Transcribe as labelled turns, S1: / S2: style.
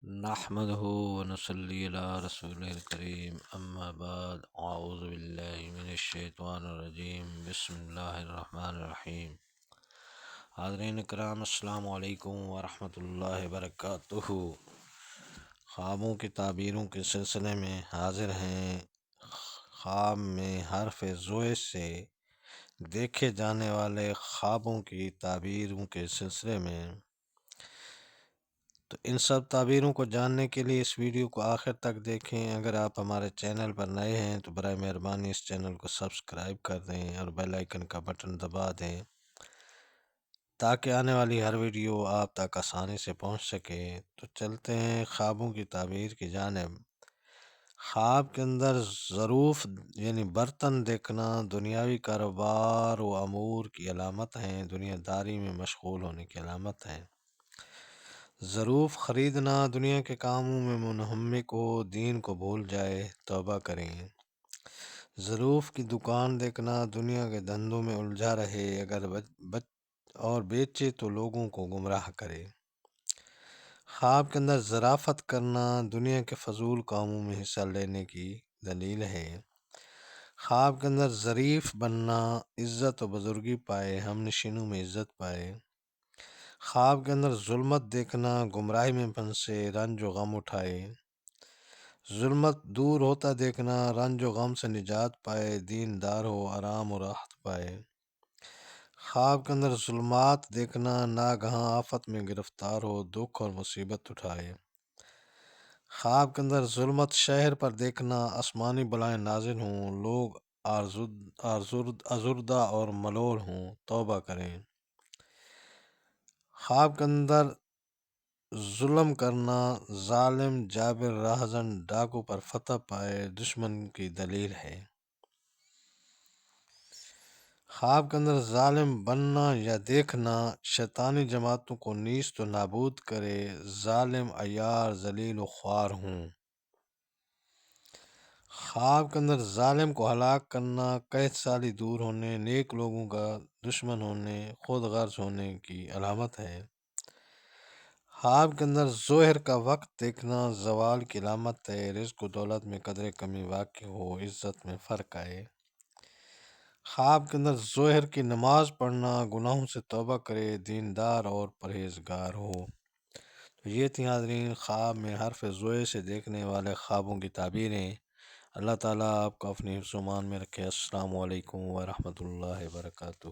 S1: نحمده ونصلي على رسوله الكريم اما بعد اعوذ باللہ من الشیطان الرجیم بسم اللہ الرحمن الرحیم۔ حاضرین کرام السلام علیکم ورحمۃ اللہ وبرکاتہ۔ خوابوں کی تعبیروں کے سلسلے میں حاضر ہیں۔ خواب میں حرف زوئے سے دیکھے جانے والے خوابوں کی تعبیروں کے سلسلے میں، تو ان سب تعبیروں کو جاننے کے لیے اس ویڈیو کو آخر تک دیکھیں۔ اگر آپ ہمارے چینل پر نئے ہیں تو برائے مہربانی اس چینل کو سبسکرائب کر دیں اور بیل آئیکن کا بٹن دبا دیں تاکہ آنے والی ہر ویڈیو آپ تک آسانی سے پہنچ سکے۔ تو چلتے ہیں خوابوں کی تعبیر کی جانب۔ خواب کے اندر ظروف یعنی برتن دیکھنا دنیاوی کاروبار و امور کی علامت ہیں، دنیا داری میں مشغول ہونے کی علامت ہیں۔ ظروف خریدنا دنیا کے کاموں میں منہمک ہو، دین کو بھول جائے، توبہ کریں۔ ظروف کی دکان دیکھنا دنیا کے دھندوں میں الجھا رہے، اگر اور بیچے تو لوگوں کو گمراہ کرے۔ خواب کے اندر ظرافت کرنا دنیا کے فضول کاموں میں حصہ لینے کی دلیل ہے۔ خواب کے اندر ظریف بننا عزت و بزرگی پائے، ہم نشینوں میں عزت پائے۔ خواب کے اندر ظلمت دیکھنا گمراہی میں پھنسے، رنج و غم اٹھائے۔ ظلمت دور ہوتا دیکھنا رنج و غم سے نجات پائے، دین دار ہو، آرام و راحت پائے۔ خواب کے اندر ظلمات دیکھنا ناگہاں آفت میں گرفتار ہو، دکھ اور مصیبت اٹھائے۔ خواب کے اندر ظلمت شہر پر دیکھنا آسمانی بلائیں نازل ہوں، لوگ آزردہ اور ملول ہوں، توبہ کریں۔ خواب کے اندر ظلم کرنا ظالم جابر راہزن ڈاکو پر فتح پائے، دشمن کی دلیل ہے۔ خواب کے اندر ظالم بننا یا دیکھنا شیطانی جماعتوں کو نیست و نابود کرے، ظالم عیار ذلیل و خوار ہوں۔ خواب کے اندر ظالم کو ہلاک کرنا قحط سالی دور ہونے، نیک لوگوں کا دشمن ہونے، خود غرض ہونے کی علامت ہے۔ خواب کے اندر ظہر کا وقت دیکھنا زوال کی علامت ہے، رزق و دولت میں قدر کمی واقع ہو، عزت میں فرق آئے۔ خواب کے اندر ظہر کی نماز پڑھنا گناہوں سے توبہ کرے، دیندار اور پرہیزگار ہو۔ تو یہ تھی حاضرین خواب میں حرف زوئے سے دیکھنے والے خوابوں کی تعبیریں۔ اللہ تعالیٰ آپ کو اپنی حفظ و امان میں رکھے۔ السلام علیکم ورحمۃ اللہ وبرکاتہ۔